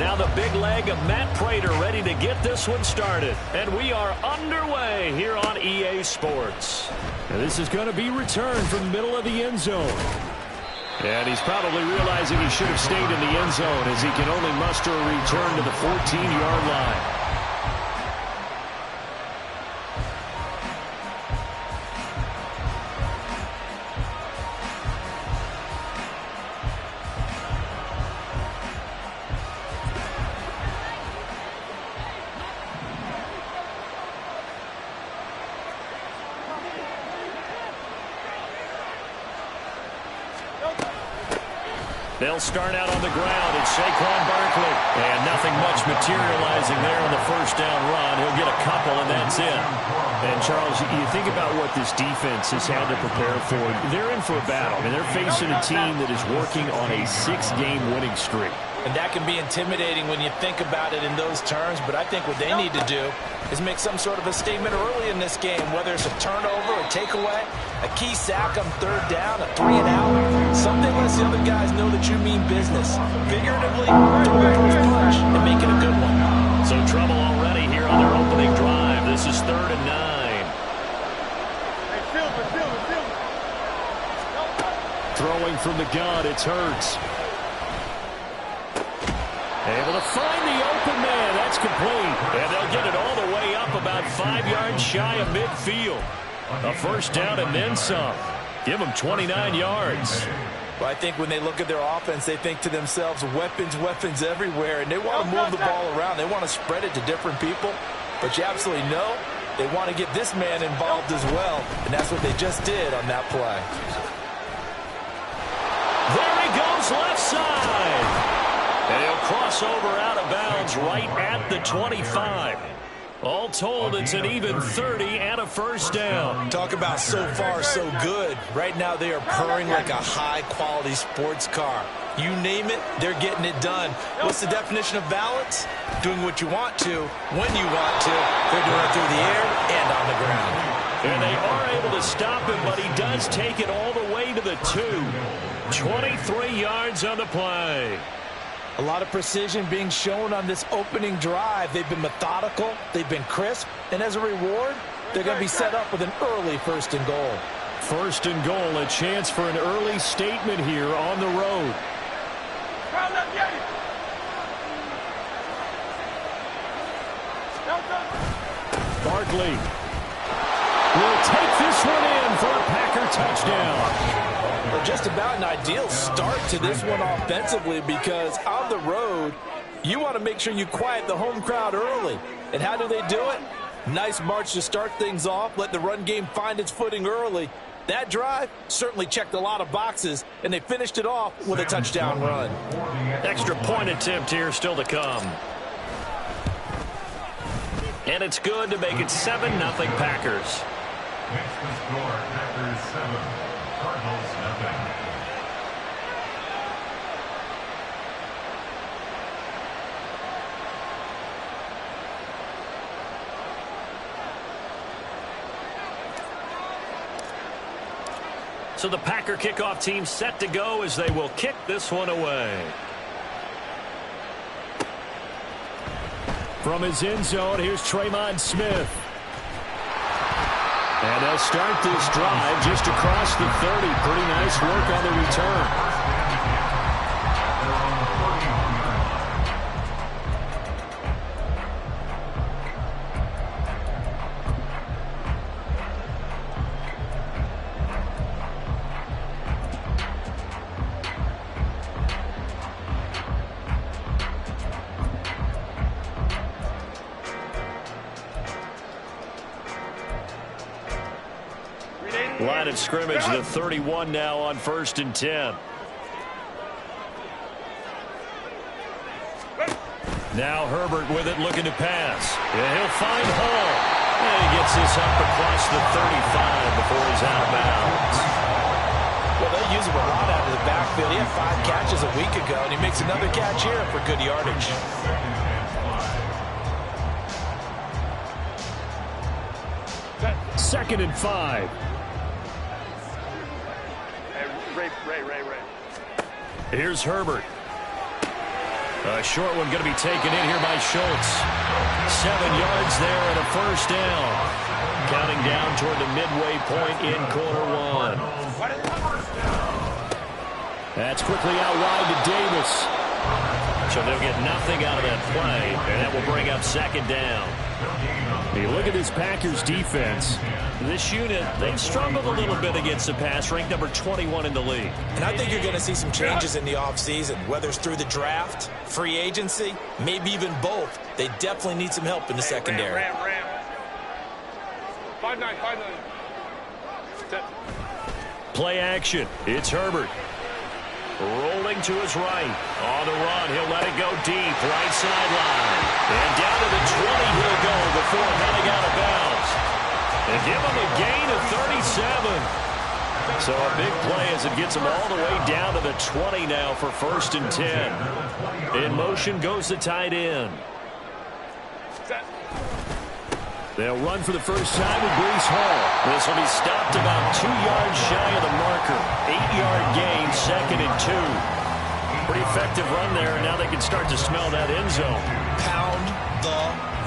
Now the big leg of Matt Prater ready to get this one started. And we are underway here on EA Sports. And this is going to be returned from the middle of the end zone. And he's probably realizing he should have stayed in the end zone as he can only muster a return to the 14-yard line. They'll start out on the ground. It's Saquon Barkley. And nothing much materializing there on the first down run. He'll get a couple, and that's it. And, Charles, you think about what this defense has had to prepare for. They're in for a battle. I mean, they're facing a team that is working on a 6-game winning streak. And that can be intimidating when you think about it in those terms. But I think what they need to do is make some sort of a statement early in this game, whether it's a turnover, a takeaway, a key sack on third down, a 3-and-out. Something lets the other guys know that you mean business. Figuratively, throw the first punch and make it a good one. So trouble already here on their opening drive. This is 3rd and 9. Throwing from the gun, it's Hurts. Able to find the open man. That's complete. And they'll get it all the way up about 5 yards shy of midfield. A first down and then some. Give them 29 yards. Well, I think when they look at their offense, they think to themselves, weapons, weapons everywhere. And they want to move the ball around. They want to spread it to different people. But you absolutely know they want to get this man involved as well. And that's what they just did on that play. There he goes left side. And he'll cross over out of bounds right at the 25. All told, it's an even 30 and a first down. Talk about so far so good. Right now they are purring like a high-quality sports car. You name it, they're getting it done. What's the definition of balance? Doing what you want to, when you want to. They're doing it through the air and on the ground. And they are able to stop him, but he does take it all the way to the 2. 23 yards on the play. A lot of precision being shown on this opening drive. They've been methodical, they've been crisp, and as a reward, they're going to be set up with an early 1st and goal. 1st and goal, a chance for an early statement here on the road. Barkley will take this one in for a Packer touchdown. Well, just about an ideal start to this one offensively, because on the road, you want to make sure you quiet the home crowd early. And how do they do it? Nice march to start things off, let the run game find its footing early. That drive certainly checked a lot of boxes, and they finished it off with a touchdown run. Extra point attempt here still to come. And it's good to make it 7-0 Packers. Makes the score Packers 7, Cardinals nothing. So the Packer kickoff team set to go as they will kick this one away. From his end zone, here's Tremon Smith. And they'll start this drive just across the 30. Pretty nice work on the return. Line of scrimmage, the 31 now on 1st and 10. Now Herbert with it, looking to pass. Yeah, he'll find Hall. And he gets this up across the 35 before he's out of bounds. Well, they use him a lot out of the backfield. He had 5 catches a week ago, and he makes another catch here for good yardage. Second and 5. Ray. Here's Herbert. A short one going to be taken in here by Schultz. 7 yards there and a first down. Counting down toward the midway point in quarter one. That's quickly out wide to Davis. So they'll get nothing out of that play, and that will bring up second down. You look at this Packers defense. This unit, they've struggled a little bit against the pass, ranked number 21 in the league. And I think you're going to see some changes in the offseason, whether it's through the draft, free agency, maybe even both. They definitely need some help in the secondary. Ram. 5-9. Play action. It's Herbert. Rolling to his right. On the run, he'll let it go deep. Right sideline. And down to the 20 he'll go before heading out of bounds. They give him a gain of 37. So a big play as it gets him all the way down to the 20 now for 1st and 10. In motion goes the tight end. They'll run for the first time with Breece Hall. This will be stopped about 2 yards shy of the marker. 8-yard gain, 2nd and 2. Pretty effective run there, and now they can start to smell that end zone. Pound the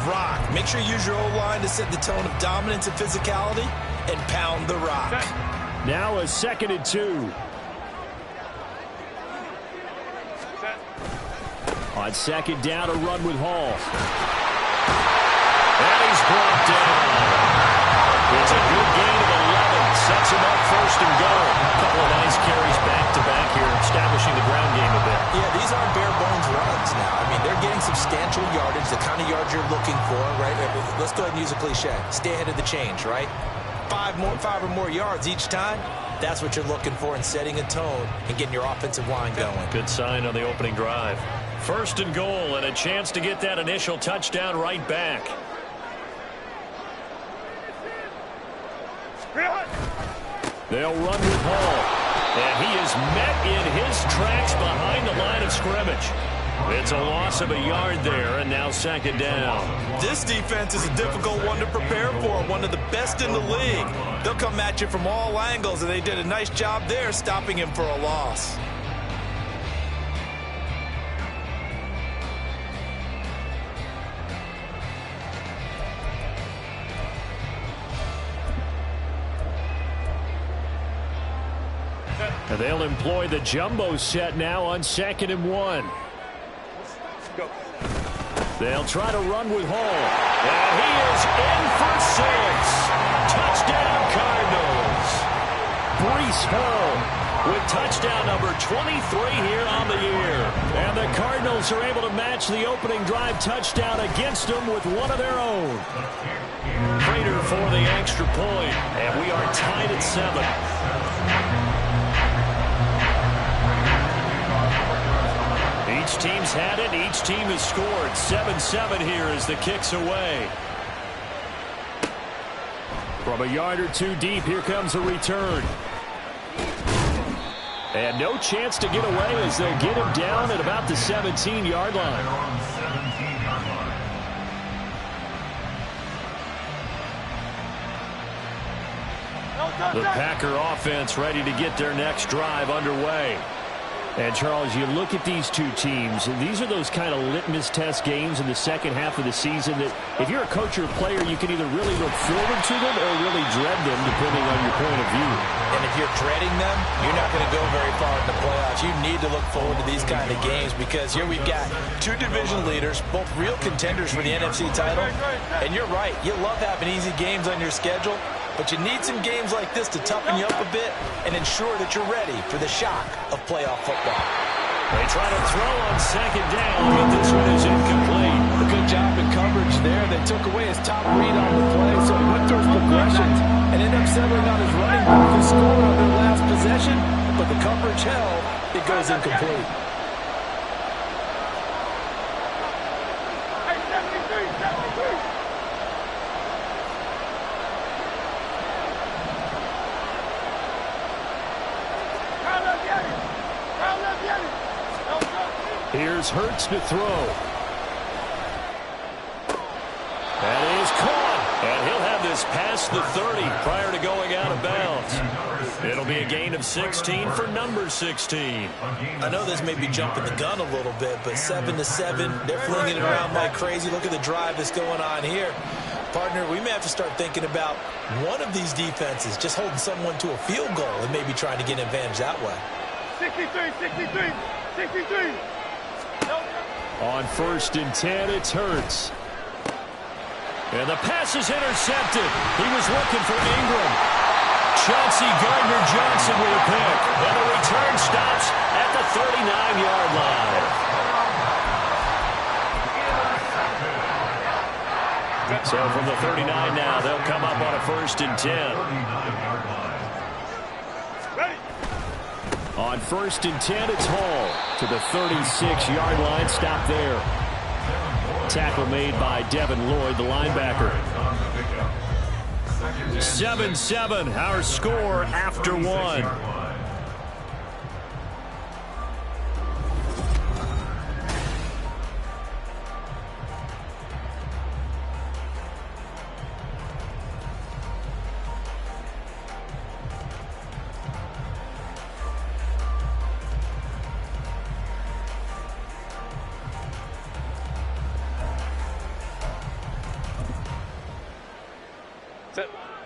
rock. Make sure you use your O-line to set the tone of dominance and physicality, and pound the rock. Now a 2nd and 2. On 2nd down, a run with Hall. And he's brought down. It's a good gain of 11. Sets him up 1st and goal. A couple of nice carries back-to-back here, establishing the ground game a bit. Yeah, these aren't bare-bones runs now. I mean, they're getting substantial yardage, the kind of yards you're looking for, right? Let's go ahead and use a cliche. Stay ahead of the change, right? 5 or more yards each time. That's what you're looking for in setting a tone and getting your offensive line going. Good sign on the opening drive. 1st and goal and a chance to get that initial touchdown right back. They'll run with Hall. And he is met in his tracks behind the line of scrimmage. It's a loss of a yard there, and now 2nd down. This defense is a difficult one to prepare for, one of the best in the league. They'll come at you from all angles, and they did a nice job there stopping him for a loss. And they'll employ the jumbo set now on 2nd and 1. They'll try to run with Hall. And he is in for 6. Touchdown, Cardinals. Breece Hall with touchdown number 23 here on the year. And the Cardinals are able to match the opening drive touchdown against them with one of their own. Prater for the extra point. And we are tied at 7. Each team's had it. Each team has scored. 7-7 here as the kick's away. From a yard or two deep, here comes a return. And no chance to get away as they'll get him down at about the 17-yard line. The Packer offense ready to get their next drive underway. And, Charles, you look at these two teams, and these are those kind of litmus test games in the second half of the season that if you're a coach or a player, you can either really look forward to them or really dread them, depending on your point of view. And if you're dreading them, you're not going to go very far in the playoffs. You need to look forward to these kind of games because here we've got 2 division leaders, both real contenders for the NFC title. And you're right, you love having easy games on your schedule, but you need some games like this to toughen you up a bit and ensure that you're ready for the shock of playoff football. They try to throw on 2nd down, but this one is incomplete. A good job in coverage there. They took away his top read on the play, so he went through his progressions and ended up settling on his running back who scored on their last possession, but the coverage held. It goes incomplete. Here's Hurts to throw. That is caught. And he'll have this past the 30 prior to going out of bounds. It'll be a gain of 16 for number 16. I know this may be jumping the gun a little bit, but 7-7, they're flinging it around like crazy. Look at the drive that's going on here. Partner, we may have to start thinking about one of these defenses just holding someone to a field goal and maybe trying to get an advantage that way. 63. On 1st and 10, it's Hurts. And the pass is intercepted. He was looking for Ingram. Chauncey Gardner-Johnson with a pick. And the return stops at the 39-yard line. So from the 39 now, they'll come up on a 1st and 10. On 1st and 10, it's Hall to the 36-yard line. Stop there. Tackle made by Devin Lloyd, the linebacker. 7-7, our score after one.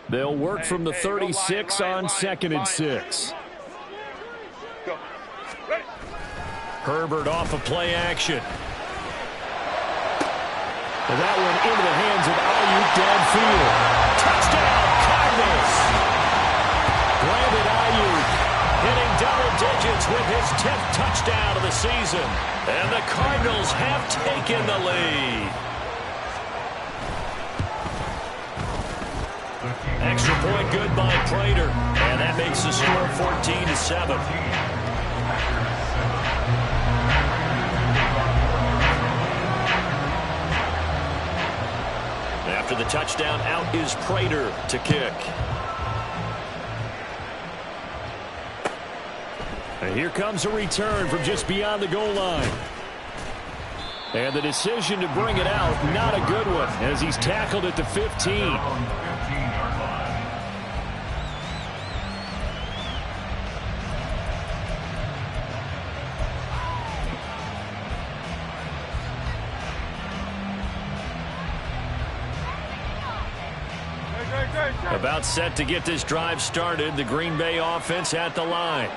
They'll work from the 36 on 2nd and 6. Herbert off of play action. And that one into the hands of Ayuk downfield. Touchdown, Cardinals! Brandon Ayuk hitting double digits with his 10th touchdown of the season. And the Cardinals have taken the lead. Extra point good by Prater. And that makes the score 14-7. After the touchdown, out is Prater to kick. And here comes a return from just beyond the goal line. And the decision to bring it out, not a good one, as he's tackled at the 15. About set to get this drive started. The Green Bay offense at the line.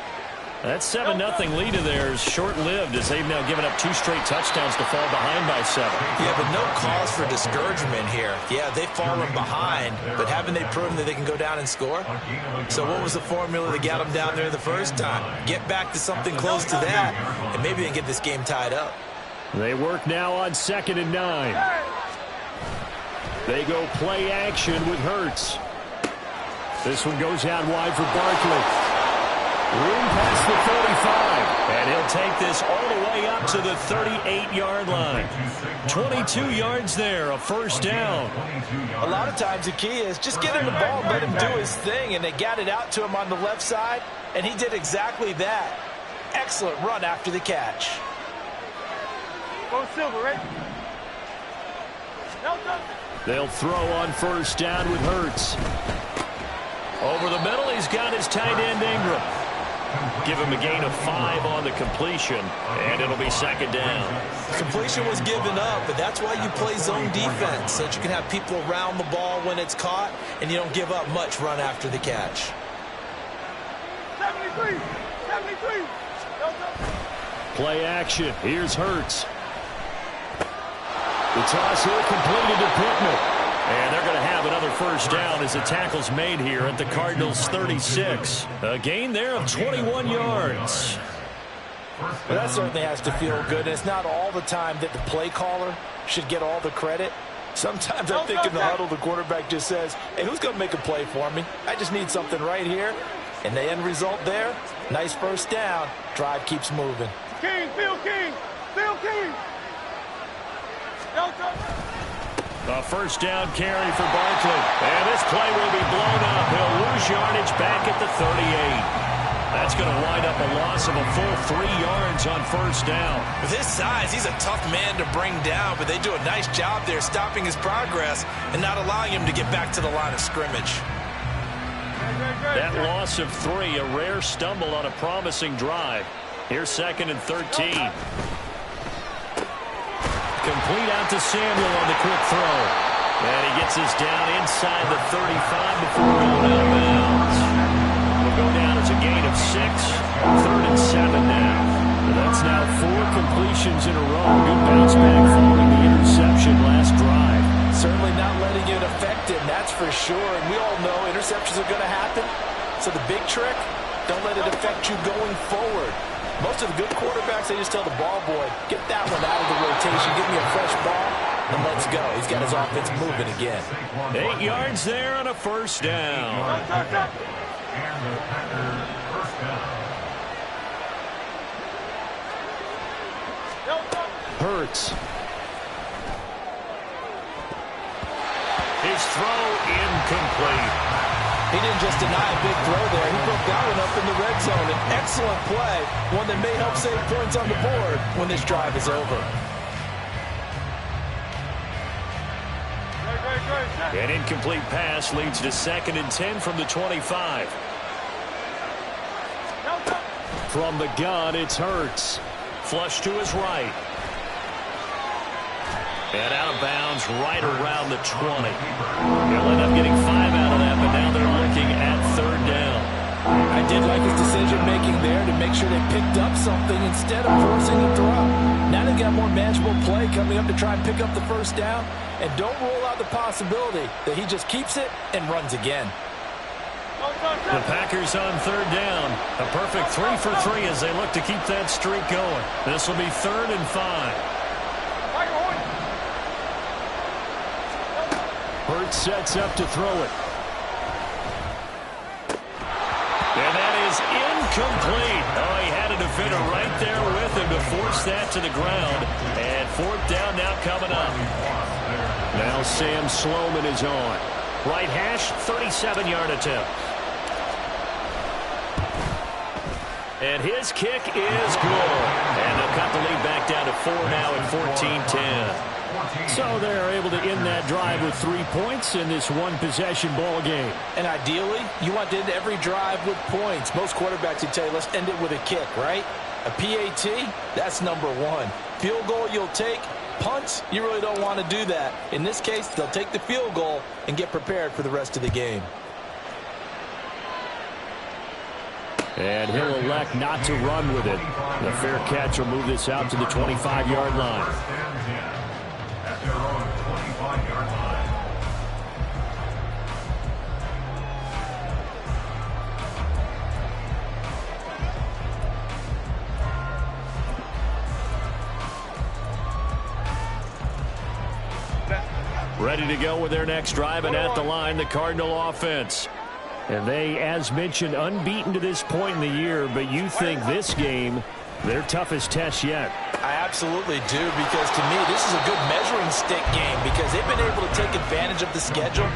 That 7-0 lead of theirs short-lived as they've now given up 2 straight touchdowns to fall behind by 7. Yeah, but no cause for discouragement here. Yeah, they've fallen behind, but haven't they proven that they can go down and score? So what was the formula that got them down there the first time? Get back to something close to that, and maybe they can get this game tied up. They work now on 2nd and 9. They go play action with Hurts. This one goes out wide for Barkley. Room past the 35. And he'll take this all the way up to the 38-yard line. 22 yards there, a first down. A lot of times the key is just get him the ball and let him do his thing, and they got it out to him on the left side, and he did exactly that. Excellent run after the catch. Go Silver, right? They'll throw on first down with Hurts. Over the middle, he's got his tight end Ingram. Give him a gain of 5 on the completion, and it'll be second down. Completion was given up, but that's why you play zone defense, so that you can have people around the ball when it's caught, and you don't give up much run after the catch. 73. Play action. Here's Hurts. The toss here completed to Pittman. And they're going to have another first down as the tackle's made here at the Cardinals' 36. A gain there of 21 yards. Well, that certainly has to feel good. And it's not all the time that the play caller should get all the credit. Sometimes I think in the huddle, the quarterback just says, hey, who's going to make a play for me? I just need something right here. And the end result there, nice first down. Drive keeps moving. King, Phil King. A first down carry for Barkley. And this play will be blown up. He'll lose yardage back at the 38. That's going to wind up a loss of a full 3 yards on first down. With his size, he's a tough man to bring down, but they do a nice job there stopping his progress and not allowing him to get back to the line of scrimmage. That loss of 3, a rare stumble on a promising drive. Here's 2nd and 13. Complete out to Samuel on the quick throw. And he gets us down inside the 35 before going out of bounds. We'll go down as a gain of 6. 3rd and 7 now. That's now 4 completions in a row. Good bounce back following the interception last drive. Certainly not letting it affect him, that's for sure. And we all know interceptions are going to happen. So the big trick, don't let it affect you going forward. Most of the good quarterbacks, they just tell the ball boy, get that one out of the rotation, give me a fresh ball, and let's go. He's got his offense moving again. 8 yards there on a first down. And the Packers first down. Hurts. His throw incomplete. He didn't just deny a big throw there. He broke that one up in the red zone. An excellent play, one that may help save points on the board when this drive is over. An incomplete pass leads to 2nd and 10 from the 25. From the gun, it's Hurts. Flush to his right. And out of bounds right around the 20. They'll end up getting 5 out of that, but now they're looking at 3rd down. I did like his decision-making there to make sure they picked up something instead of forcing a throw. Now they've got more manageable play coming up to try and pick up the first down. And don't rule out the possibility that he just keeps it and runs again. The Packers on 3rd down. A perfect 3 for 3 as they look to keep that streak going. This will be 3rd and 5. Hurts sets up to throw it. And that is incomplete. Oh, he had a defender right there with him to force that to the ground. And 4th down now coming up. Now Sam Sloman is on. Right hash, 37-yard attempt. And his kick is good. And they'll cut the lead back down to 4 now at 14-10. So they're able to end that drive with 3 points in this one-possession ball game. And ideally, you want to end every drive with points. Most quarterbacks would tell you, let's end it with a kick, right? A PAT, that's number 1. Field goal you'll take. Punts, you really don't want to do that. In this case, they'll take the field goal and get prepared for the rest of the game. And he'll elect not to run with it. The fair catch will move this out to the 25-yard line. At their own 25-yard line. Ready to go with their next drive, and at the line, the Cardinal offense. And they, as mentioned, unbeaten to this point in the year, but you think this game, their toughest test yet. I absolutely do, because to me, this is a good measuring stick game because they've been able to take advantage of the schedule.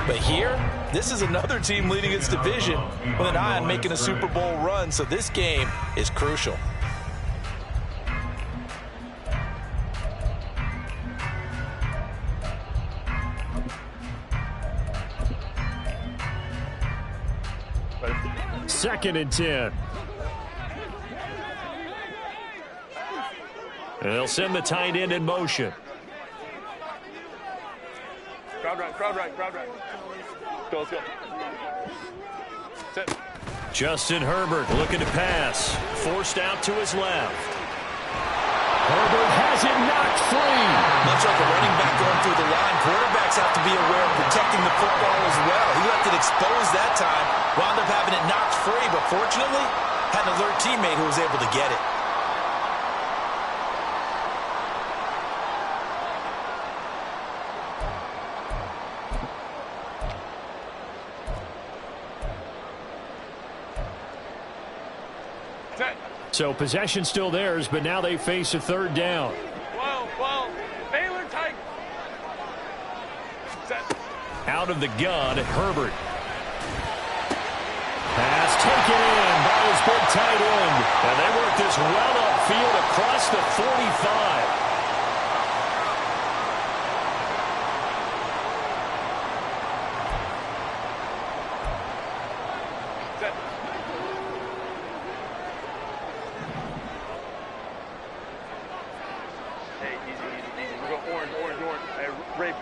But here, this is another team leading its division with an eye on making a Super Bowl run, so this game is crucial. Second and 10. And they'll send the tight end in motion. Crowd right, crowd right, crowd right. Go, let's go. Sit. Justin Herbert looking to pass. Forced out to his left. Herbert has it knocked free. Much like a running back going through the line, quarterbacks have to be aware of protecting the football as well. He left it exposed that time, wound up having it knocked free, but fortunately, had an alert teammate who was able to get it. So possession still theirs, but now they face a 3rd down. 12. Baylor tight. Set. Out of the gun, Herbert. Pass taken in by his big tight end. And they work this well upfield across the 45.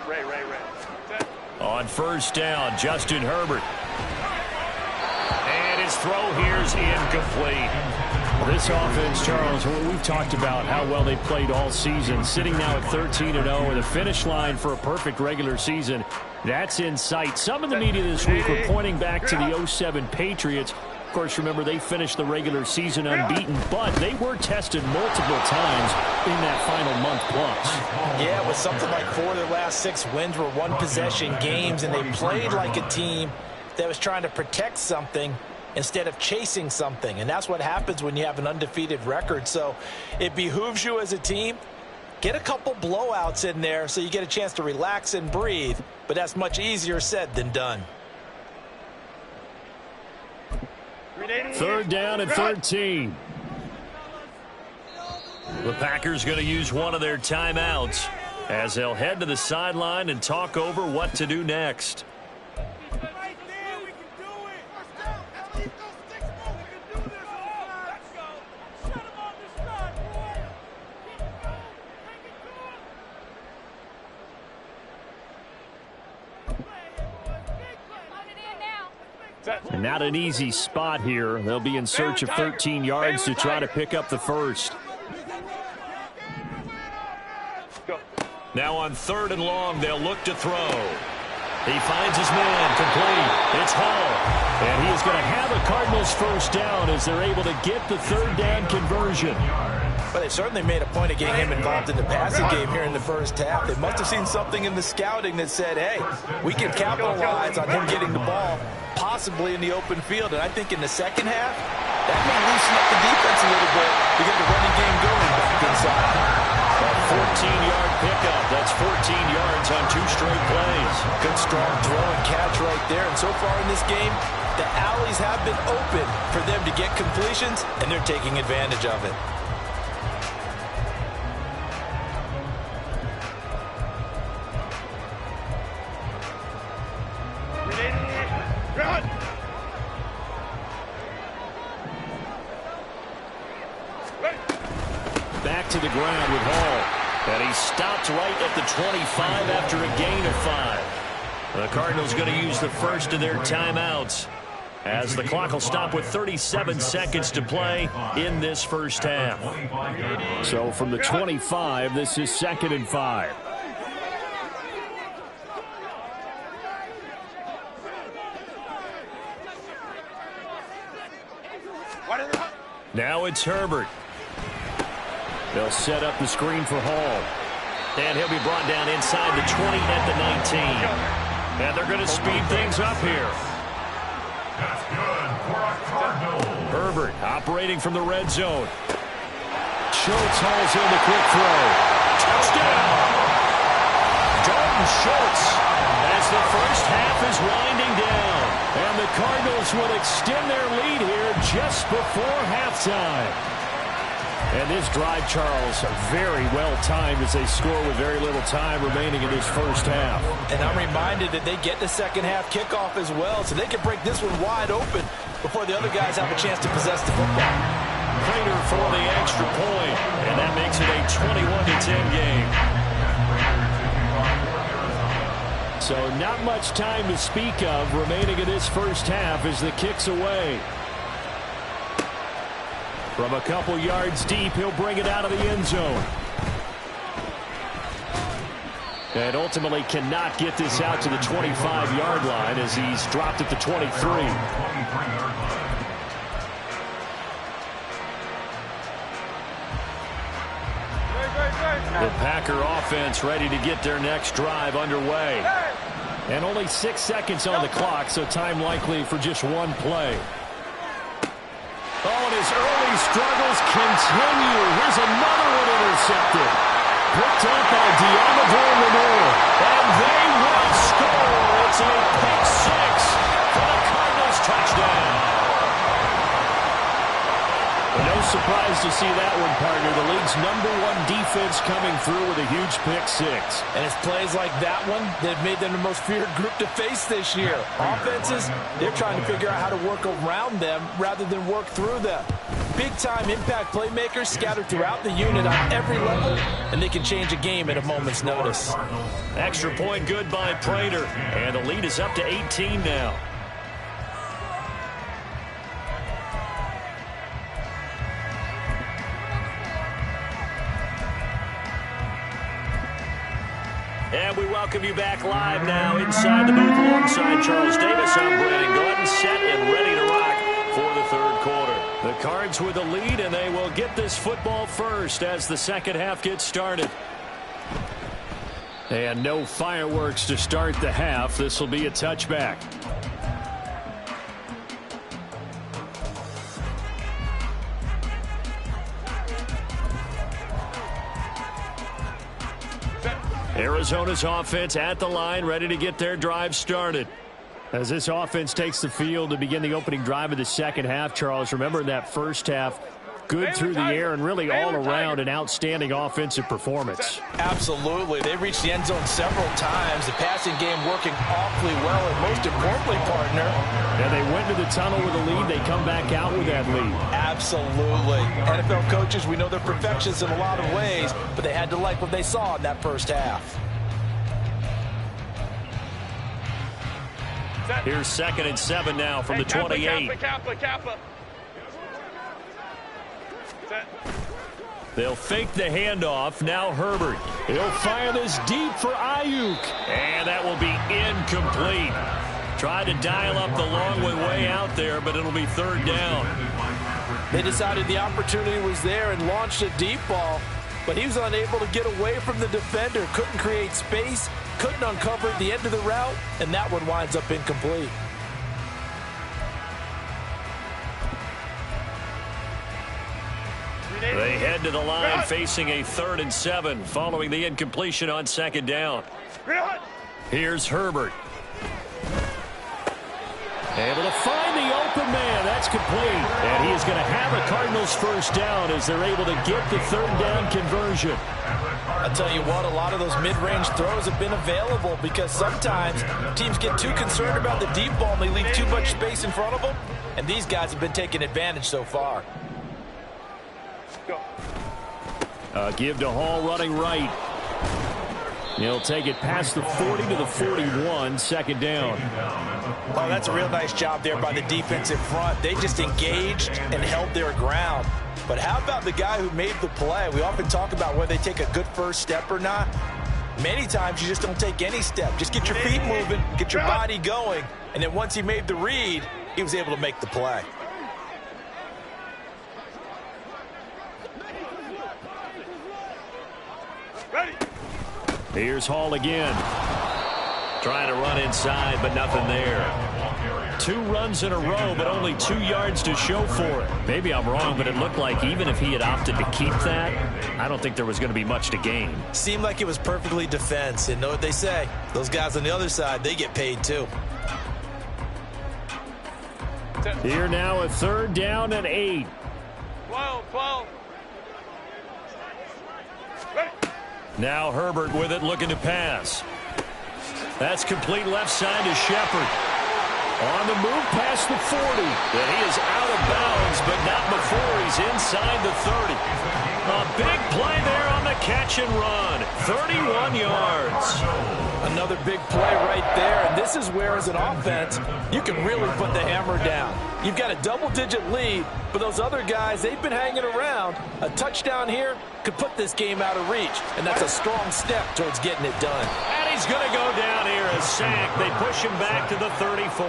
Ray. Set. On first down, Justin Herbert. And his throw here is incomplete. This offense, Charles, we've talked about how well they played all season, sitting now at 13-0 with a finish line for a perfect regular season. That's in sight. Some of the media this week were pointing back to the 07 Patriots. Of course, remember, they finished the regular season unbeaten, but they were tested multiple times in that final month plus. Yeah, with something like 4 of their last 6 wins were one-possession games, and they played like a team that was trying to protect something instead of chasing something. And that's what happens when you have an undefeated record. So it behooves you as a team, get a couple blowouts in there so you get a chance to relax and breathe. But that's much easier said than done. Third down and 13. The Packers going to use one of their timeouts as they'll head to the sideline and talk over what to do next. And not an easy spot here. They'll be in search of 13 yards to try to pick up the first. Now on 3rd and long, they'll look to throw. He finds his man, complete. It's Hall. And he is going to have a Cardinals first down as they're able to get the 3rd down conversion. But they certainly made a point of getting him involved in the passing game here in the first half. They must have seen something in the scouting that said, hey, we can capitalize on him getting the ball, possibly in the open field. And I think in the second half, that may loosen up the defense a little bit to get the running game going back inside. A 14-yard pickup. That's 14 yards on 2 straight plays. Good strong throw and catch right there. And so far in this game, the alleys have been open for them to get completions, and they're taking advantage of it. Back to the ground with Hall. And he stopped right at the 25 after a gain of 5. The Cardinals going to use the first of their timeouts as the clock will stop with 37 seconds to play in this first half. So from the 25, this is 2nd and 5. Now it's Herbert. They'll set up the screen for Hall. And he'll be brought down inside the 20 at the 19. And they're going to speed things up here. That's good for a Cardinal. Herbert operating from the red zone. Schultz hauls in the quick throw. Touchdown! Dalton Schultz as the first half is winding down. And the Cardinals will extend their lead here just before halftime. And this drive, Charles, very well timed as they score with very little time remaining in this first half. And I'm reminded that they get the second half kickoff as well, so they can break this one wide open before the other guys have a chance to possess the football. Prater for the extra point, and that makes it a 21-10 game. So not much time to speak of remaining in this first half as the kick's away. From a couple yards deep, he'll bring it out of the end zone. And ultimately cannot get this out to the 25-yard line as he's dropped at the 23. The Packer offense ready to get their next drive underway. And only 6 seconds on the clock, so time likely for just one play. Oh, and his early struggles continue. Here's another one intercepted. Picked up by Diamador Lenore. And they will score. It's a pick 6 for the Cardinals touchdown. No surprise to see that one, partner. The league's #1 defense coming through with a huge pick 6. And it's plays like that one that made them the most feared group to face this year. Offenses, they're trying to figure out how to work around them rather than work through them. big-time impact playmakers scattered throughout the unit on every level, and they can change a game at a moment's notice. Extra point good by Prater, and the lead is up to 18 now. And we welcome you back live now inside the booth alongside Charles Davis. I'm Brandon Gordon, set and ready to rock for the third quarter. The Cards with the lead, and they will get this football first as the second half gets started. And no fireworks to start the half. This will be a touchback. Arizona's offense at the line, ready to get their drive started. As this offense takes the field to begin the opening drive of the second half, Charles, remember in that first half, good through the air and really all around an outstanding offensive performance. Absolutely. They reached the end zone several times. The passing game working awfully well, and most importantly, partner. And they went to the tunnel with a lead. They come back out with that lead. Absolutely. NFL coaches, we know they're perfectionists in a lot of ways, but they had to like what they saw in that first half. Here's 2nd and 7 now from the 28. Kappa. They'll fake the handoff. Now Herbert. He'll fire this deep for Ayuk. And that will be incomplete. Tried to dial up the long way out there, but it'll be third down. They decided the opportunity was there and launched a deep ball, but he was unable to get away from the defender. Couldn't create space, couldn't uncover the end of the route, and that one winds up incomplete. They head to the line facing a 3rd and 7 following the incompletion on 2nd down. Here's Herbert. Able to find the open man. That's complete. And he is going to have a Cardinals first down as they're able to get the 3rd down conversion. I'll tell you what, a lot of those mid-range throws have been available because sometimes teams get too concerned about the deep ball and they leave too much space in front of them. And these guys have been taking advantage so far. Give to Hall running right. He'll take it past the 40 to the 41, 2nd down. Oh, that's a real nice job there by the defensive front. They just engaged and held their ground. But how about the guy who made the play? We often talk about whether they take a good first step or not. Many times you just don't take any step. Just get your feet moving, get your body going. And then once he made the read, he was able to make the play. Here's Hall again. Trying to run inside, but nothing there. 2 runs in a row, but only 2 yards to show for it. Maybe I'm wrong, but it looked like even if he had opted to keep that, I don't think there was going to be much to gain. Seemed like it was perfectly defense. And know what they say? Those guys on the other side, they get paid too. Here now a 3rd down and 8. 12. Now Herbert with it, looking to pass. That's complete left side to Shepard. On the move past the 40. And he is out of bounds, but not before he's inside the 30. A big play there on the catch and run. 31 yards. Another big play right there, and this is where, as an offense, you can really put the hammer down. You've got a double-digit lead, but those other guys, they've been hanging around. A touchdown here could put this game out of reach, and that's a strong step towards getting it done. And he's going to go down here, a sack. They push him back to the 34.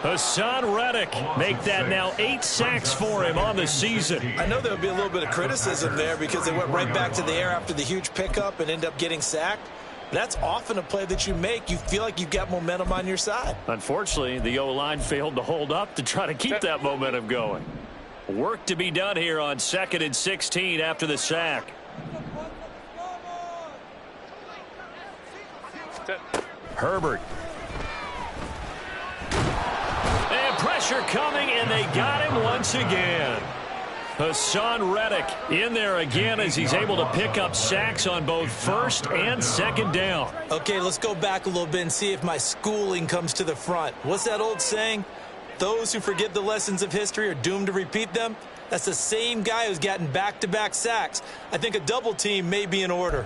Hassan Reddick make that now 8 sacks for him on the season. I know there'll be a little bit of criticism there because they went right back to the air after the huge pickup and end up getting sacked. That's often a play that you make. You feel like you've got momentum on your side. Unfortunately, the O-line failed to hold up to try to keep that momentum going. Work to be done here on 2nd and 16 after the sack. Herbert. And pressure coming, and they got him once again. Hassan Reddick in there again as he's able to pick up sacks on both 1st and 2nd down. Okay, let's go back a little bit and see if my schooling comes to the front. What's that old saying? those who forget the lessons of history are doomed to repeat them, that's the same guy who's gotten back-to-back sacks. I think a double team may be in order.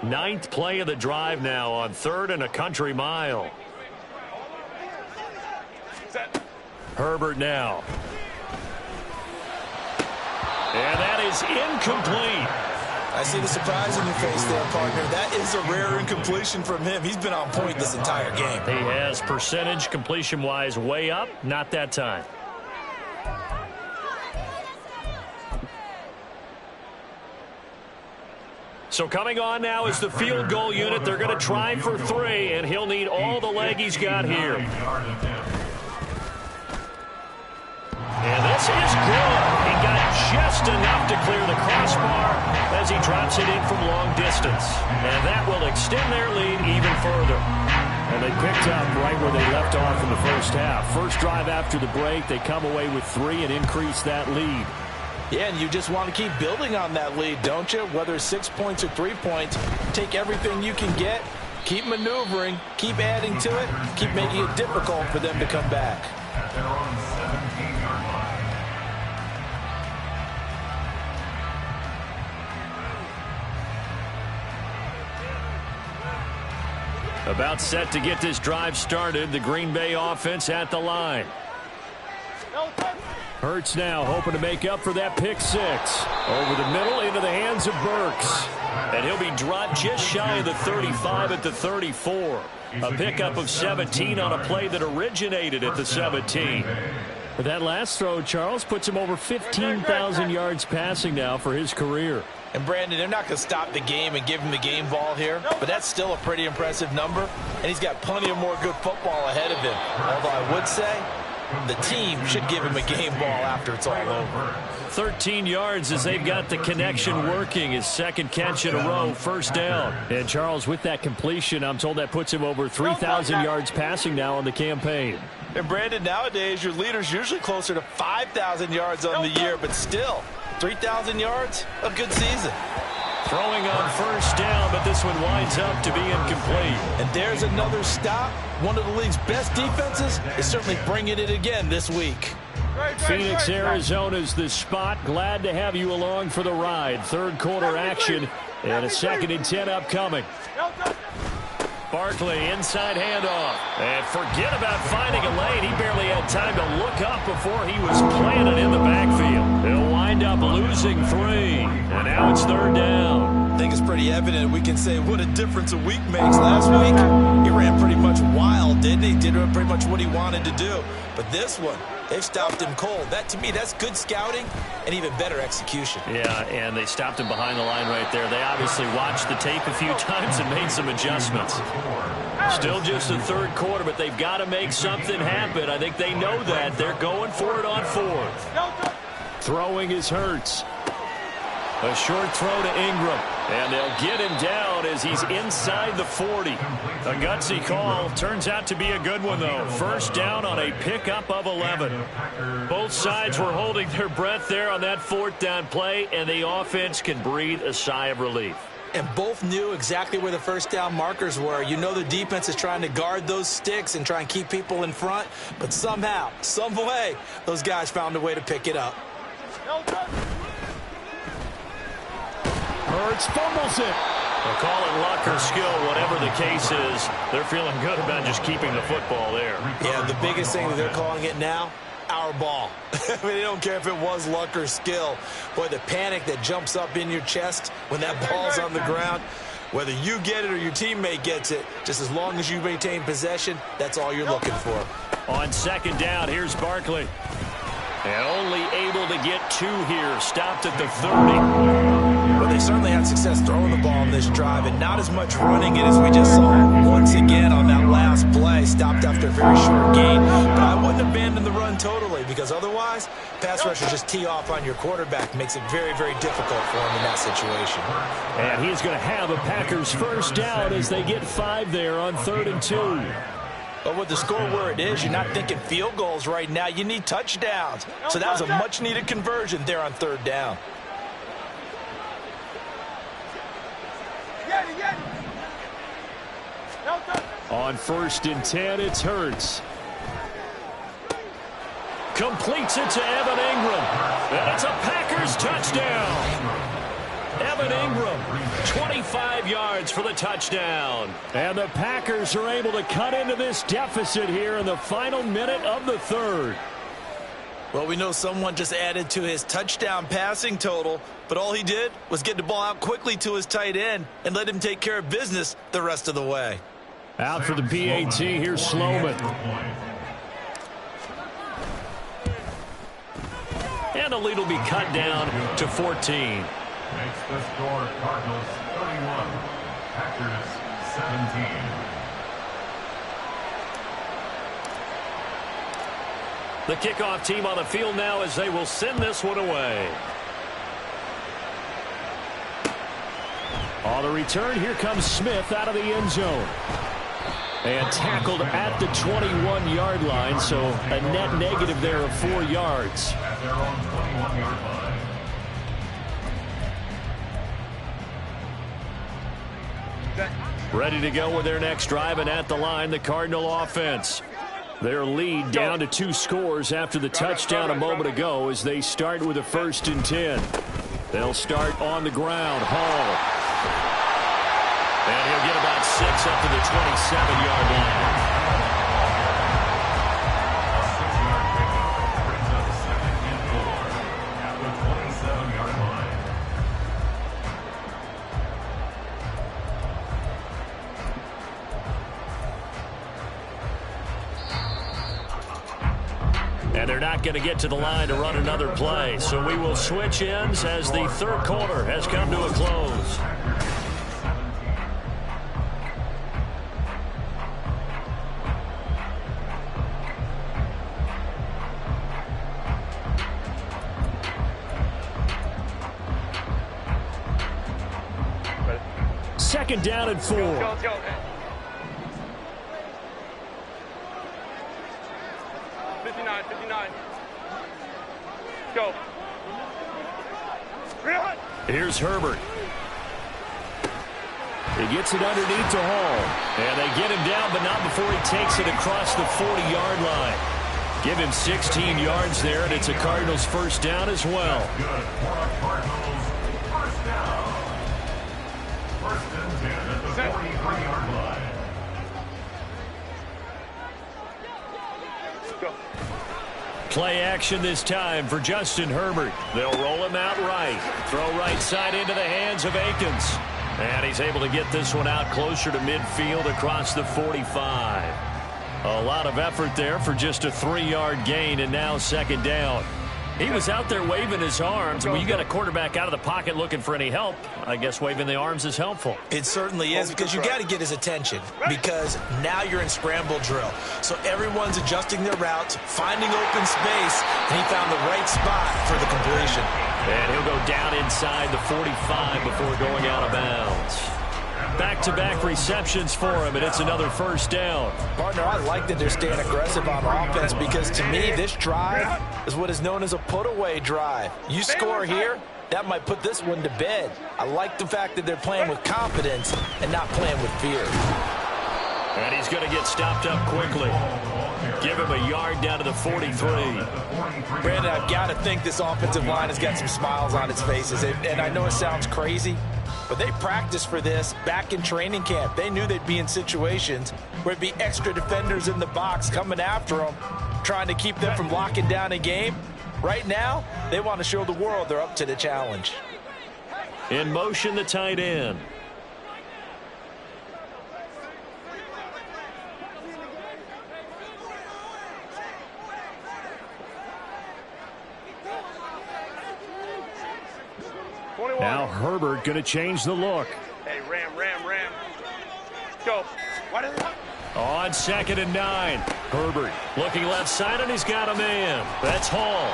Ninth play of the drive now on 3rd and a country mile. Herbert now. And that is incomplete. I see the surprise in your face there, partner. That is a rare incompletion from him. He's been on point this entire game. He has percentage completion-wise way up. Not that time. So coming on now is the field goal unit. They're going to try for 3, and he'll need all the leg he's got here. And this is good. He got just enough to clear the crossbar as he drops it in from long distance. And that will extend their lead even further. And they picked up right where they left off in the first half. First drive after the break, they come away with 3 and increase that lead. Yeah, and you just want to keep building on that lead, don't you? Whether 6 points or 3 points, take everything you can get, keep maneuvering, keep adding to it, keep making it difficult for them to come back. At their own 17-yard line. About set to get this drive started. The Green Bay offense at the line. Hurts now hoping to make up for that pick 6. Over the middle into the hands of Burks. And he'll be dropped just shy of the 35 at the 34. A pickup of 17 on a play that originated at the 17. But that last throw, Charles, puts him over 15,000 yards passing now for his career. And Brandon, they're not going to stop the game and give him the game ball here, but that's still a pretty impressive number, and he's got plenty of more good football ahead of him. Although I would say the team should give him a game ball after it's all over. 13 yards as they've got the connection working. His second catch in a row, first down. And Charles, with that completion, I'm told that puts him over 3,000 yards passing now on the campaign. And Brandon, nowadays your leader's usually closer to 5,000 yards on the year, but still 3,000 yards, a good season. Throwing on first down, but this one winds up to be incomplete. And there's another stop. One of the league's best defenses is certainly bringing it again this week. Phoenix, Arizona's the spot. Glad to have you along for the ride. Third quarter action and a 2nd and 10 upcoming. Barkley, inside handoff. And forget about finding a lane. He barely had time to look up before he was planted in the backfield. He'll wind up losing 3. And now it's 3rd down. I think it's pretty evident we can say what a difference a week makes. Last week, he ran pretty much wild, didn't he? Did pretty much what he wanted to do. But this one, they've stopped him cold. That, to me, that's good scouting and even better execution. Yeah, and they stopped him behind the line right there. They obviously watched the tape a few times and made some adjustments. Still just the 3rd quarter, but they've got to make something happen. I think they know that. They're going for it on 4th. Throwing is Hurts. A short throw to Ingram. And they'll get him down as he's inside the 40. A gutsy call. Turns out to be a good one, though. First down on a pickup of 11. Both sides were holding their breath there on that 4th down play, and the offense can breathe a sigh of relief. And both knew exactly where the first down markers were. You know the defense is trying to guard those sticks and try and keep people in front. But somehow, some way, those guys found a way to pick it up. Hurts fumbles it. They'll call it luck or skill, whatever the case is. They're feeling good about just keeping the football there. Yeah, the biggest thing that they're calling it now, our ball. I mean, they don't care if it was luck or skill. Boy, the panic that jumps up in your chest when that ball's on the ground, whether you get it or your teammate gets it, just as long as you maintain possession, that's all you're looking for. On 2nd down, here's Barkley. And only able to get 2 here. Stopped at the 30. Well, they certainly had success throwing the ball in this drive and not as much running it as we just saw once again on that last play. Stopped after a very short gain. But I wouldn't abandon the run totally because otherwise, pass rushers just tee off on your quarterback. Makes it very, very difficult for him in that situation. And he's going to have a Packers first down as they get 5 there on 3rd and 2. But with the score where it is, you're not thinking field goals right now. You need touchdowns. So that was a much-needed conversion there on third down. On 1st and 10, it's Hurts. Completes it to Evan Ingram. That's a Packers touchdown. Evan Ingram, 25 yards for the touchdown. And the Packers are able to cut into this deficit here in the final minute of the third. Well, we know someone just added to his touchdown passing total, but all he did was get the ball out quickly to his tight end and let him take care of business the rest of the way. Out for the PAT, here's Sloman. And the lead will be cut down to 14. Makes the score Cardinals 31, Packers 17. The kickoff team on the field now as they will send this one away. On the return, here comes Smith out of the end zone. And tackled at the 21-yard line, so a net negative there of 4 yards. At their own 21-yard line. Ready to go with their next drive, and at the line, the Cardinal offense. Their lead down to 2 scores after the touchdown a moment ago as they start with a 1st and 10. They'll start on the ground. Hall. And he'll get about 6 up to the 27-yard line. A 6-yard pickup brings up 2nd and 4 at the 27-yard line. And they're not going to get to the line to run another play. So we will switch ends as the third quarter has come to a close. Second down and 4. Let's go. 59. Go. Here's Herbert. He gets it underneath to Hall. And they get him down, but not before he takes it across the 40-yard line. Give him 16 yards there, and it's a Cardinals first down as well. Good for a Cardinals first down. 1st and 10 at the 43-yard line. Go. Play action this time for Justin Herbert. They'll roll him out right. Throw right side into the hands of Akins. And he's able to get this one out closer to midfield across the 45. A lot of effort there for just a 3-yard gain, and now 2nd down. He was out there waving his arms. When you got a quarterback out of the pocket looking for any help, I guess waving the arms is helpful. It certainly is, because you got to get his attention, because now you're in scramble drill. So everyone's adjusting their routes, finding open space, and he found the right spot for the completion. And he'll go down inside the 45 before going out of bounds. Back-to-back receptions for him, and it's another first down. Partner, I like that they're staying aggressive on offense, because to me, this drive is what is known as a put-away drive. You score here, that might put this one to bed. I like the fact that they're playing with confidence and not playing with fear. And he's going to get stopped up quickly. Give him a yard down to the 43. Brandon, I've got to think this offensive line has got some smiles on its faces. And I know it sounds crazy, but they practiced for this back in training camp. They knew they'd be in situations where it'd be extra defenders in the box coming after them, trying to keep them from locking down a game. Right now, they want to show the world they're up to the challenge. In motion, the tight end. Now Herbert going to change the look. Hey, ram. Go. On 2nd and 9. Herbert looking left side, and he's got a man. That's Hall.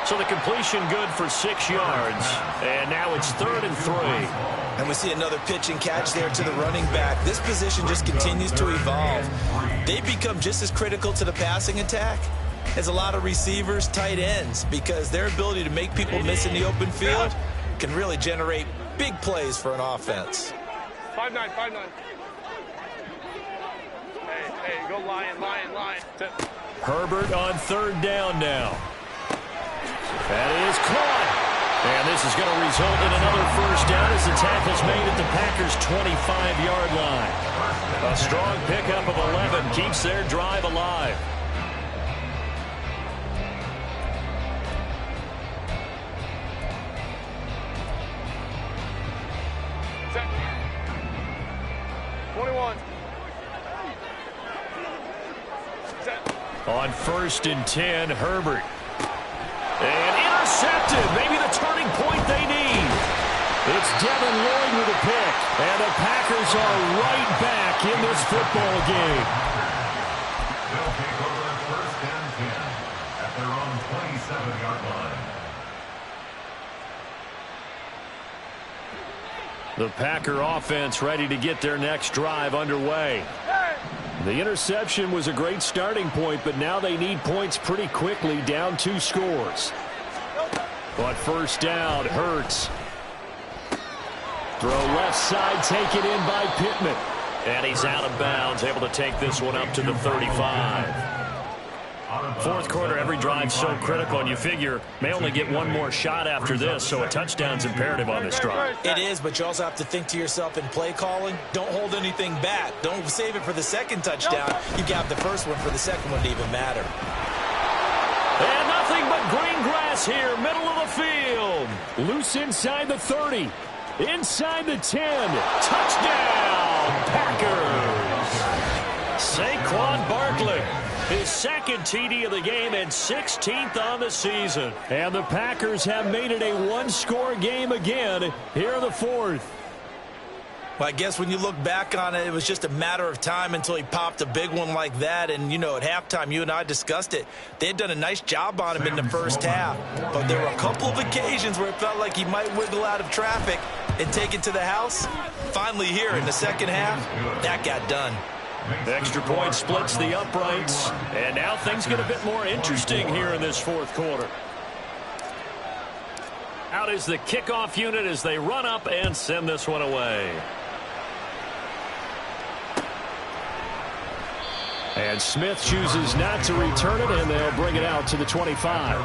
So the completion good for 6 yards. And now it's 3rd and 3. And we see another pitch and catch there to the running back. This position just continues to evolve. They become just as critical to the passing attack as a lot of receivers, tight ends, because their ability to make people miss in the open field can really generate big plays for an offense. 5-9, 5-9. Hey, go lion. Herbert on 3rd down now. That is caught. And this is going to result in another 1st down as the tackle's made at the Packers' 25-yard line. A strong pickup of 11 keeps their drive alive. Set. 21. Set. On 1st and 10, Herbert. And intercepted. Maybe the turning point they need. It's Devin Lloyd with a pick. And the Packers are right back in this football game. They'll take over at 1st and 10 at their own 27-yard line. The Packer offense ready to get their next drive underway. The interception was a great starting point, but now they need points pretty quickly, down 2 scores. But 1st down, Hurts. Throw left side, taken in by Pittman. And he's out of bounds, able to take this one up to the 35. 4th quarter, every drive so critical, and you figure may only get one more shot after this, so a touchdown's imperative on this drive. It is, but you also have to think to yourself in play calling, don't hold anything back. Don't save it for the 2nd touchdown. You got the 1st one for the 2nd one to even matter. And nothing but green grass here, middle of the field. Loose inside the 30. Inside the 10. Touchdown, Packers. Saquon Barkley. His 2nd TD of the game and 16th on the season. And the Packers have made it a 1-score game again here in the 4th. Well, I guess when you look back on it, it was just a matter of time until he popped a big one like that. And, you know, at halftime, you and I discussed it. They had done a nice job on him in the 1st half. But there were a couple of occasions where it felt like he might wiggle out of traffic and take it to the house. Finally here in the 2nd half, that got done. The extra point splits the uprights. And now things get a bit more interesting here in this 4th quarter. Out is the kickoff unit as they run up and send this one away. And Smith chooses not to return it, and they'll bring it out to the 25.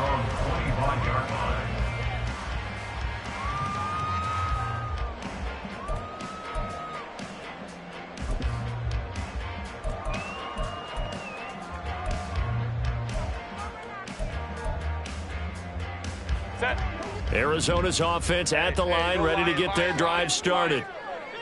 Set. Arizona's offense at the line, ready to get their drive started.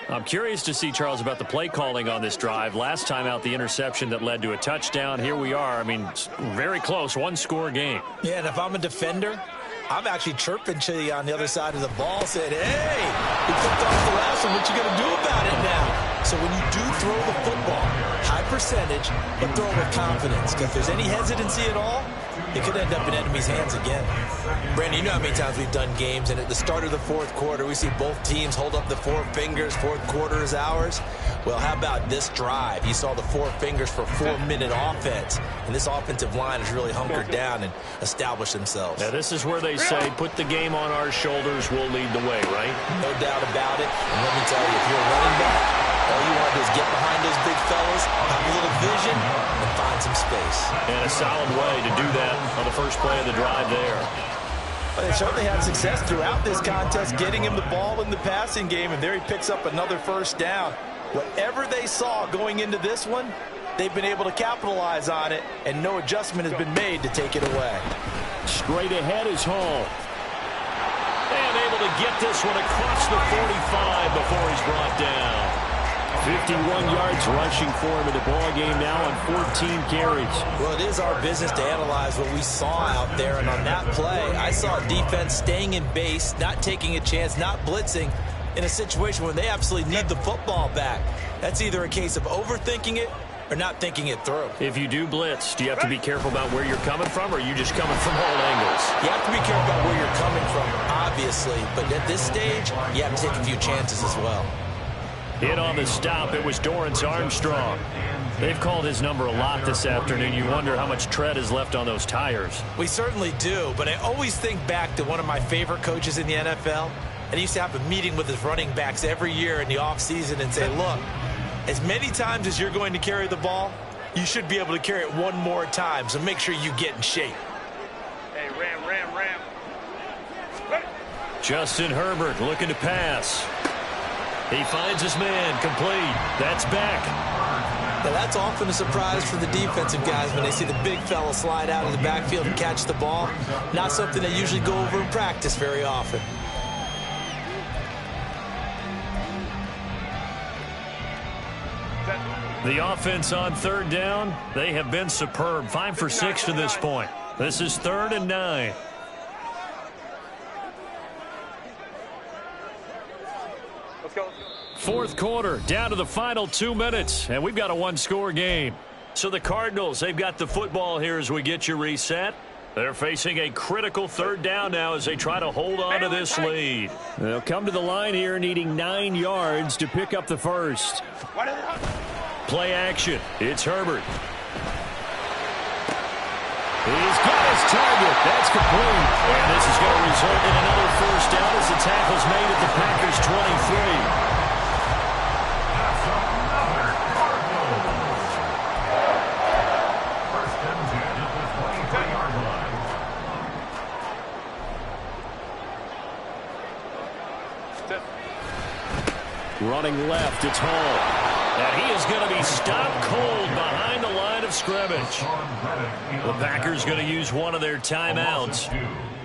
I'm curious to see, Charles, about the play calling on this drive. Last time out, the interception that led to a touchdown. Here we are. I mean, very close, 1-score game. Yeah, and if I'm a defender, I'm actually chirping to you on the other side of the ball, saying, hey, we picked off the last one. What you going to do about it now? So when you do throw the football, high percentage, but throw it with confidence. Because if there's any hesitancy at all, it could end up in enemy's hands again. Brandon, you know how many times we've done games, and at the start of the 4th quarter, we see both teams hold up the 4 fingers, 4th quarter is ours. Well, how about this drive? You saw the 4 fingers for 4-minute offense, and this offensive line has really hunkered down and established themselves. Now, this is where they say, put the game on our shoulders, we'll lead the way, right? No doubt about it. And let me tell you, if you're a running back, all you want to do is get behind those big fellas, have a little vision, and find some space. And a solid way to do that on the first play of the drive there. But they certainly had success throughout this contest, getting him the ball in the passing game, and there he picks up another 1st down. Whatever they saw going into this one, they've been able to capitalize on it, and no adjustment has been made to take it away. Straight ahead is Hall. And able to get this one across the 45 before he's brought down. 51 yards rushing for him in the ball game now on 14 carries. Well, it is our business to analyze what we saw out there, and on that play, I saw defense staying in base, not taking a chance, not blitzing in a situation where they absolutely need the football back. That's either a case of overthinking it or not thinking it through. If you do blitz, do you have to be careful about where you're coming from, or are you just coming from all angles? You have to be careful about where you're coming from, obviously, but at this stage, you have to take a few chances as well. In on the stop, it was Dorrance Armstrong. They've called his number a lot this afternoon. You wonder how much tread is left on those tires. We certainly do, but I always think back to one of my favorite coaches in the NFL, and he used to have a meeting with his running backs every year in the offseason and say, look, as many times as you're going to carry the ball, you should be able to carry it one more time, so make sure you get in shape. Hey, ram. Justin Herbert looking to pass. He finds his man, complete. That's back. Now, that's often a surprise for the defensive guys when they see the big fella slide out of the backfield and catch the ball. Not something they usually go over in practice very often. The offense on third down, they have been superb. 5 for 6 to this point. This is 3rd and 9. Let's go. Fourth quarter, down to the final 2 minutes, and we've got a one-score game. So the Cardinals, they've got the football here as we get you reset. They're facing a critical third down now as they try to hold on to this lead. They'll come to the line here needing 9 yards to pick up the first. Play action. It's Herbert. He's got his target. That's complete. And this is going to result in another first down as the tackle's made at the Packers' 23. Running left, it's Hall. And he is going to be stopped cold behind the line of scrimmage. The Packers going to use one of their timeouts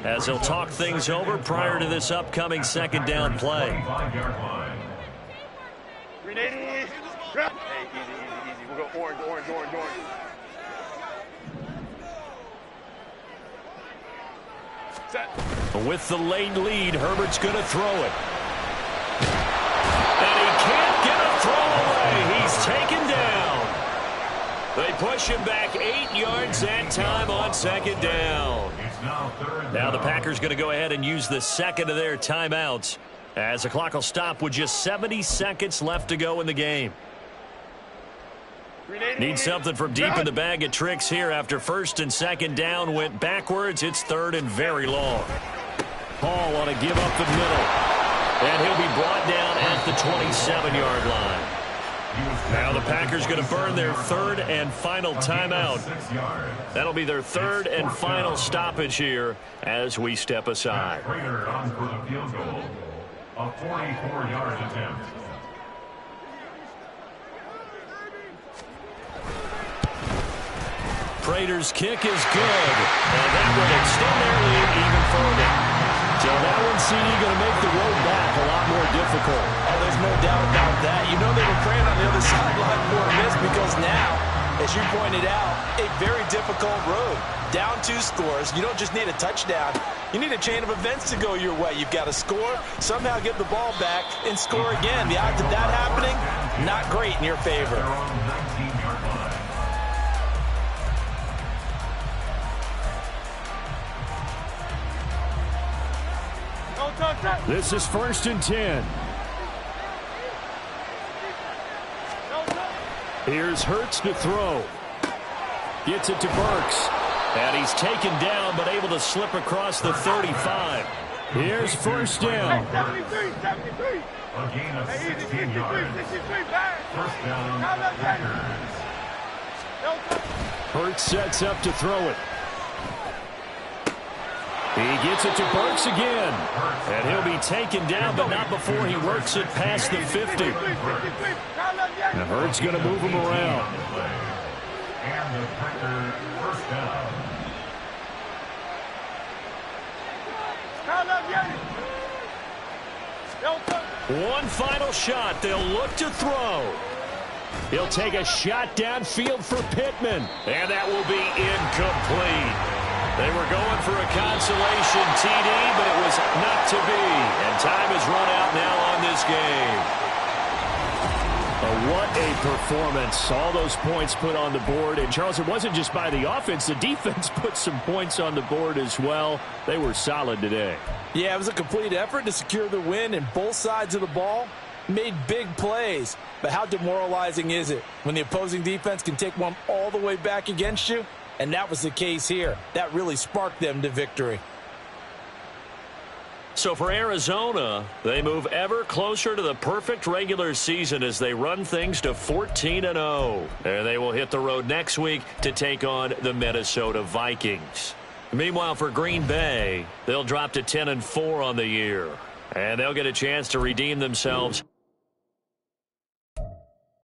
as they'll talk things over prior to this upcoming second down play. Hey, easy. We'll go orange. Set. With the late lead, Herbert's going to throw it. And he can't get a throw away. He's taken down. They push him back 8 yards that time on second down. Now the Packers going to go ahead and use the second of their timeouts as the clock will stop with just 70 seconds left to go in the game. Need something from deep in the bag of tricks here after first and second down went backwards. It's third and very long. Hall on a give up the middle. And he'll be brought down at the 27-yard line. Now the Packers going to burn their third and final timeout. That'll be their third and final stoppage here as we step aside. Prater on for the field goal. A 44-yard attempt. Prater's kick is good. And that will extend their lead even further. So that one, CD, going to make the road back a lot more difficult. Oh, there's no doubt about that. You know they were praying on the other sideline for a miss because now, as you pointed out, a very difficult road. Down 2 scores. You don't just need a touchdown. You need a chain of events to go your way. You've got to score, somehow get the ball back, and score again. The odds of that happening, not great in your favor. This is 1st and 10. Here's Hurts to throw. Gets it to Burks. And he's taken down but able to slip across the 35. Here's first down. 73. A gain of 16 yards. First down, Packers. Hurts sets up to throw it. He gets it to Burks again. And he'll be taken down, but not before he works it past the 50. Now Hurts going to move him around. And the Packers first down. One final shot. They'll look to throw. He'll take a shot downfield for Pittman. And that will be incomplete. They were going for a consolation TD, but it was not to be. And time has run out now on this game. What a performance. All those points put on the board. And, Charles, it wasn't just by the offense. The defense put some points on the board as well. They were solid today. Yeah, it was a complete effort to secure the win, and both sides of the ball made big plays. But how demoralizing is it when the opposing defense can take one all the way back against you? And that was the case here. That really sparked them to victory. So for Arizona, they move ever closer to the perfect regular season as they run things to 14-0. And they will hit the road next week to take on the Minnesota Vikings. Meanwhile, for Green Bay, they'll drop to 10-4 on the year. And they'll get a chance to redeem themselves